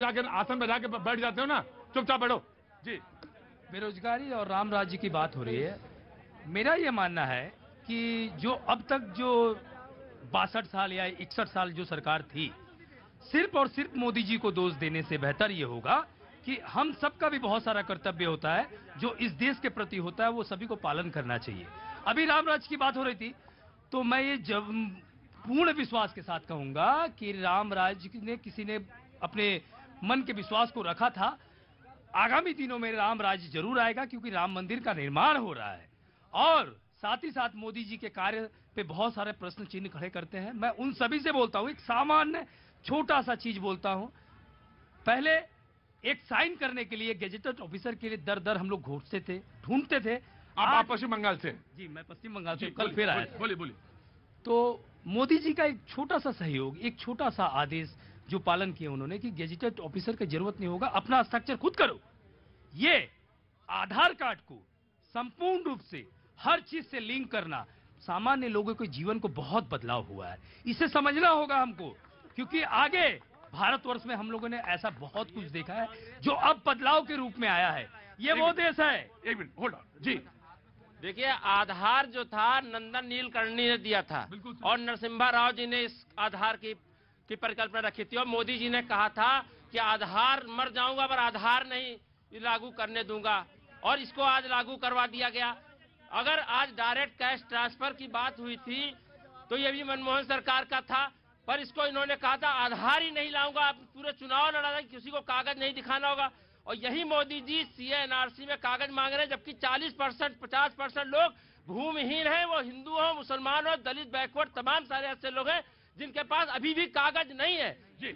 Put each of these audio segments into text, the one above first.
जाकर आसन पे जाके बैठ जाते हो ना, चुपचाप बैठो जी। बेरोजगारी और राम राज्य की बात हो रही है। मेरा यह मानना है कि जो अब तक जो 62 साल या 61 साल जो सरकार थी, सिर्फ और सिर्फ मोदी जी को दोष देने से बेहतर ये होगा कि हम सबका भी बहुत सारा कर्तव्य होता है जो इस देश के प्रति होता है, वो सभी को पालन करना चाहिए। अभी राम राज्य की बात हो रही थी, तो मैं ये जब पूर्ण विश्वास के साथ कहूंगा कि राम राज्य ने किसी ने अपने मन के विश्वास को रखा था। आगामी दिनों में राम राज्य जरूर आएगा, क्योंकि राम मंदिर का निर्माण हो रहा है और साथ ही साथ मोदी जी के कार्य पे बहुत सारे प्रश्न चिन्ह खड़े करते हैं। मैं उन सभी से बोलता हूं, एक सामान्य छोटा सा चीज बोलता हूं। पहले एक साइन करने के लिए गेजेटेड ऑफिसर के लिए दर दर हम लोग घूरते थे, ढूंढते थे। आप पश्चिम बंगाल से? जी, मैं पश्चिम बंगाल से कल फिर आया। बोलिए बोलिए। तो मोदी जी का एक छोटा सा सहयोग, एक छोटा सा आदेश जो पालन किया उन्होंने कि गेजेटेड ऑफिसर की जरूरत नहीं होगा, अपना स्ट्रक्चर खुद करो। ये आधार कार्ड को संपूर्ण रूप से हर चीज से लिंक करना, सामान्य लोगों के जीवन को बहुत बदलाव हुआ है। इसे समझना होगा हमको, क्योंकि आगे भारतवर्ष में हम लोगों ने ऐसा बहुत कुछ देखा है जो अब बदलाव के रूप में आया है। ये वो देश है। एक मिनट होल्ड ऑन जी। देखिए, आधार जो था नंदन नीलकर्णी ने दिया था और नरसिम्हा राव जी ने इस आधार की परिकल्पना रखी थी और मोदी जी ने कहा था कि आधार मर जाऊंगा पर आधार नहीं लागू करने दूंगा, और इसको आज लागू करवा दिया गया। अगर आज डायरेक्ट कैश ट्रांसफर की बात हुई थी तो ये भी मनमोहन सरकार का था, पर इसको इन्होंने कहा था आधार ही नहीं लाऊंगा, पूरे चुनाव लड़ा, किसी को कागज नहीं दिखाना होगा। और यही मोदी जी CA/NRC में कागज मांग रहे हैं, जबकि 40% 50% लोग भूमिहीन हैं, वो हिंदू हो, मुसलमान हो, दलित, बैकवर्ड, तमाम सारे ऐसे लोग हैं जिनके पास अभी भी कागज नहीं है। जी,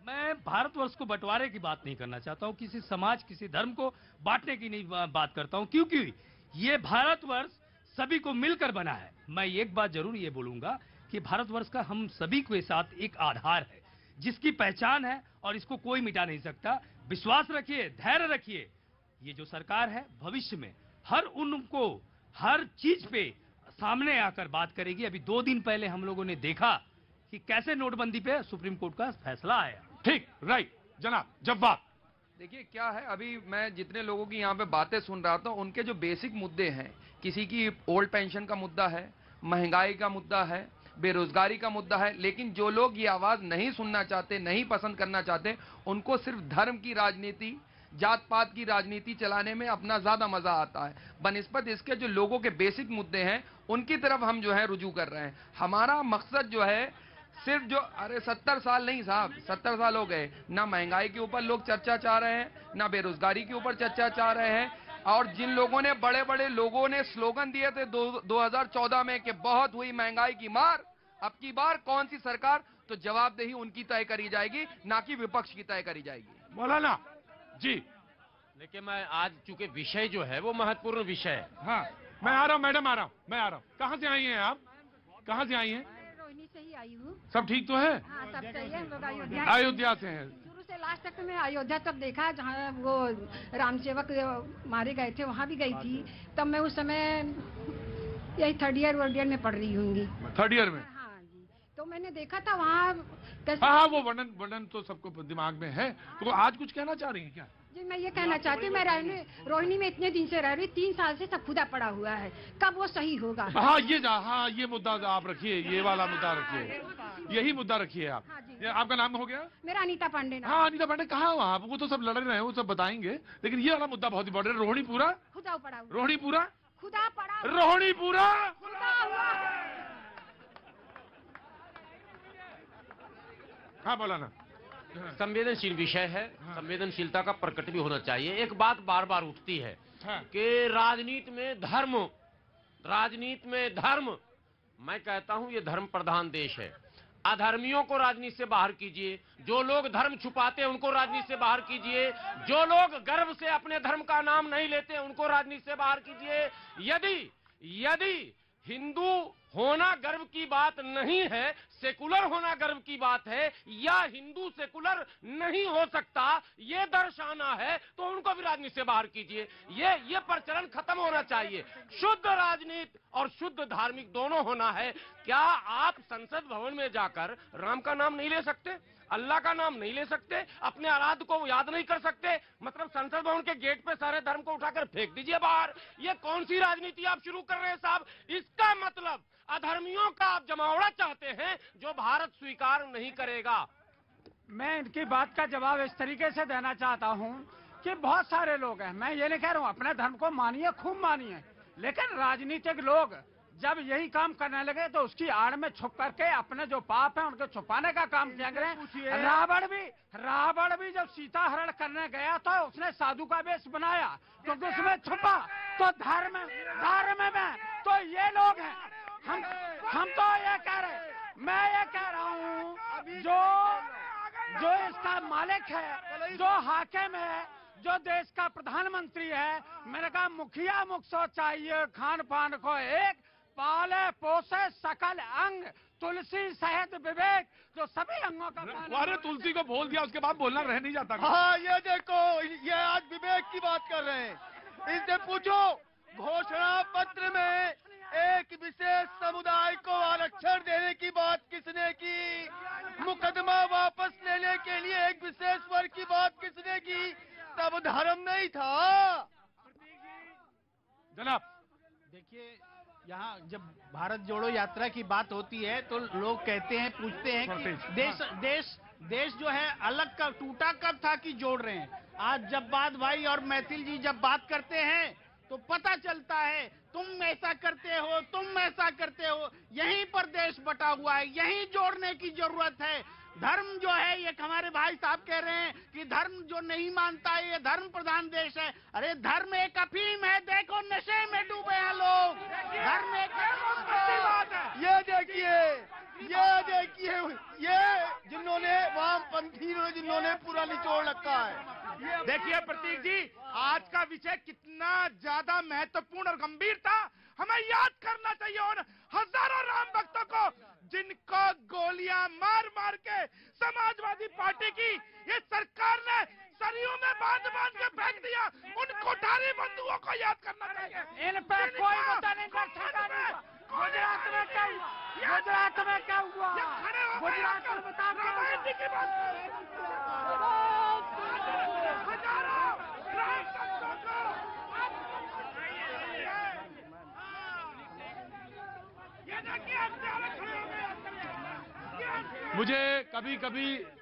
मैं भारतवर्ष को बंटवारे की बात नहीं करना चाहता हूं, किसी समाज किसी धर्म को बांटने की नहीं बात करता हूं, क्योंकि ये भारतवर्ष सभी को मिलकर बना है। मैं एक बात जरूर ये बोलूंगा कि भारतवर्ष का हम सभी के साथ एक आधार है जिसकी पहचान है और इसको कोई मिटा नहीं सकता। विश्वास रखिए, धैर्य रखिए। ये जो सरकार है भविष्य में हर उनको हर चीज पे सामने आकर बात करेगी। अभी 2 दिन पहले हम लोगों ने देखा कि कैसे नोटबंदी पे सुप्रीम कोर्ट का फैसला आया। ठीक, राइट जनाब, जवाब। देखिए क्या है, अभी मैं जितने लोगों की यहाँ पे बातें सुन रहा था, उनके जो बेसिक मुद्दे हैं, किसी की ओल्ड पेंशन का मुद्दा है, महंगाई का मुद्दा है, बेरोजगारी का मुद्दा है, लेकिन जो लोग ये आवाज नहीं सुनना चाहते, नहीं पसंद करना चाहते, उनको सिर्फ धर्म की राजनीति, जात पात की राजनीति चलाने में अपना ज्यादा मजा आता है। बनिस्बत इसके जो लोगों के बेसिक मुद्दे हैं उनकी तरफ हम जो है रुजू कर रहे हैं। हमारा मकसद जो है सिर्फ जो, अरे 70 साल नहीं साहब, 70 साल हो गए, ना महंगाई के ऊपर लोग चर्चा चाह रहे हैं, ना बेरोजगारी के ऊपर चर्चा चाह रहे हैं। और जिन लोगों ने, बड़े बड़े लोगों ने स्लोगन दिए थे 2014 में कि बहुत हुई महंगाई की मार, अब की बार कौन सी सरकार, तो जवाबदेही उनकी तय करी जाएगी, ना कि विपक्ष की तय करी जाएगी। मौलाना जी। देखिए, मैं आज चूंकि विषय जो है वो महत्वपूर्ण विषय है। हाँ, मैं आ रहा हूँ मैडम, आ रहा हूँ, मैं आ रहा हूँ। कहाँ से आई हैं आप? कहाँ से आई हैं? रोहिणी से ही आई हूँ। सब ठीक तो है? हाँ, सब सही है। हम लोग अयोध्या से हैं। शुरू से लास्ट तक तो मैं अयोध्या तक देखा है, जहाँ वो राम सेवक मारे गए थे वहाँ भी गई थी। तब मैं उस समय यही 3rd ईयर में पढ़ रही होंगी। 3rd ईयर में? हाँ जी, तो मैंने देखा था वहाँ कैसे। हाँ, वो वर्णन तो सबको दिमाग में है। तो आज कुछ कहना चाह रही है क्या? जी, मैं ये कहना चाहती हूँ, मैं रोहिणी में इतने दिन से रह रही, 3 साल से सब खुदा पड़ा हुआ है, कब वो सही होगा? हाँ, ये मुद्दा आप रखिए, ये वाला मुद्दा रखिए, यही मुद्दा रखिए आप। हाँ जी। आपका नाम हो गया? मेरा अनीता पांडे नाम। हाँ, अनीता पांडे कहाँ हो आप? वो तो सब लड़ रहे हैं, वो सब बताएंगे, लेकिन ये वाला मुद्दा बहुत इंपॉर्टेंट है। रोहिणीपुरा, खुदा पड़ा हुआ, रोहिणीपुरा, खुदा पड़ा, रोहिणीपुरा खुदा हुआ। हाँ, बोला ना। संवेदनशील विषय है, संवेदनशीलता का प्रकट भी होना चाहिए। एक बात बार बार उठती है कि राजनीति में धर्म, मैं कहता हूं ये धर्म प्रधान देश है। अधर्मियों को राजनीति से बाहर कीजिए, जो लोग धर्म छुपाते हैं उनको राजनीति से बाहर कीजिए, जो लोग गर्व से अपने धर्म का नाम नहीं लेते उनको राजनीति से बाहर कीजिए। यदि हिंदू होना गर्व की बात नहीं है, सेकुलर होना गर्व की बात है, या हिंदू सेकुलर नहीं हो सकता ये दर्शाना है, तो उनको भी राजनीति से बाहर कीजिए। ये प्रचलन खत्म होना चाहिए। शुद्ध राजनीति और शुद्ध धार्मिक दोनों होना है। क्या आप संसद भवन में जाकर राम का नाम नहीं ले सकते? अल्लाह का नाम नहीं ले सकते, अपने आराध्य को याद नहीं कर सकते, मतलब संसद भवन के गेट पे सारे धर्म को उठाकर फेंक दीजिए बाहर। ये कौन सी राजनीति आप शुरू कर रहे हैं साहब? इसका मतलब अधर्मियों का आप जमावड़ा चाहते हैं जो भारत स्वीकार नहीं करेगा। मैं इनकी बात का जवाब इस तरीके से देना चाहता हूं कि बहुत सारे लोग हैं, मैं ये नहीं कह रहा हूं अपने धर्म को मानिए, खूब मानिए, लेकिन राजनीतिक लोग जब यही काम करने लगे तो उसकी आड़ में छुप करके अपने जो पाप है उनको छुपाने का काम किया करें। रावण भी जब सीता हरण करने गया तो उसने साधु का वेश बनाया क्योंकि उसमें छुपा। तो धर्म में तो ये लोग हैं, हम तो ये कह रहे, मैं ये कह रहा हूँ जो इसका मालिक है, जो हाकिम है, जो देश का प्रधानमंत्री है, मेरे का मुखिया मुख चाहिए खान पान को एक पाले पोसे सकल अंग तुलसी शहद विवेक, जो सभी अंगों का अरे तुलसी को बोल दिया उसके बाद बोलना रह नहीं जाता। हाँ ये देखो, ये आज विवेक की बात कर रहे हैं। इनसे पूछो घोषणा पत्र में एक विशेष समुदाय को आरक्षण देने की बात किसने की? मुकदमा वापस लेने के लिए एक विशेष वर्ग की बात किसने की? तब धर्म नहीं था। जनाब देखिए, यहाँ जब भारत जोड़ो यात्रा की बात होती है तो लोग कहते हैं, पूछते हैं कि देश जो है अलग का टूटा कब था कि जोड़ रहे हैं। आज जब बात भाई और मैथिल जी जब बात करते हैं तो पता चलता है तुम ऐसा करते हो, तुम ऐसा करते हो, यहीं पर देश बटा हुआ है, यहीं जोड़ने की जरूरत है। धर्म जो है, ये हमारे भाई साहब कह रहे हैं कि धर्म जो नहीं मानता है ये धर्म प्रधान देश है। अरे धर्म एक अफीम है, देखो नशे में डूबे हैं लोग। धर्म एक बात है। ये देखिए ये जिन्होंने वामपंथी जिन्होंने पूरा निचोड़ रखा है। देखिए प्रतीक जी, आज का विषय कितना ज्यादा महत्वपूर्ण और गंभीर था, हमें याद करना चाहिए उन हजारों राम भक्तों को जिनको गोलियां मार मार के समाजवादी पार्टी की ये सरकार ने सरियों में बांध के फेंक दिया। उन कोठारी बंधुओं को याद करना चाहिए। इन पे कोई मुद्दा नहीं कर सकता। गुजरात में क्या हुआ? गुजरात में क्या हुआ? गुजरात में बता मुझे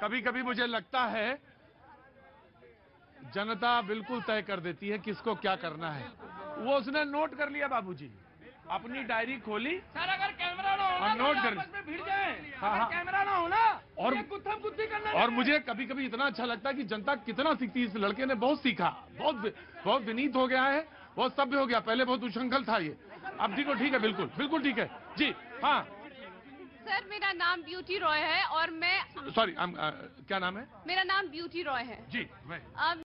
कभी कभी मुझे लगता है जनता बिल्कुल तय कर देती है किसको क्या करना है। वो उसने नोट कर लिया बाबूजी, अपनी डायरी खोली सर, अगर कैमरा ना हो और नोट कर भीड़ जाए, हाँ। कैमरा ना हो ना और गुत्थम गुत्थी करना। और मुझे कभी कभी इतना अच्छा लगता है कि जनता कितना सीखती है। इस लड़के ने बहुत सीखा, बहुत विनीत हो गया है, बहुत सभ्य हो गया। पहले बहुत उछंखल था ये, अब देखो ठीक है, बिल्कुल ठीक है जी। हाँ सर, मेरा नाम ब्यूटी रॉय है और मैं सॉरी क्या नाम है? मेरा नाम ब्यूटी रॉय है जी। अब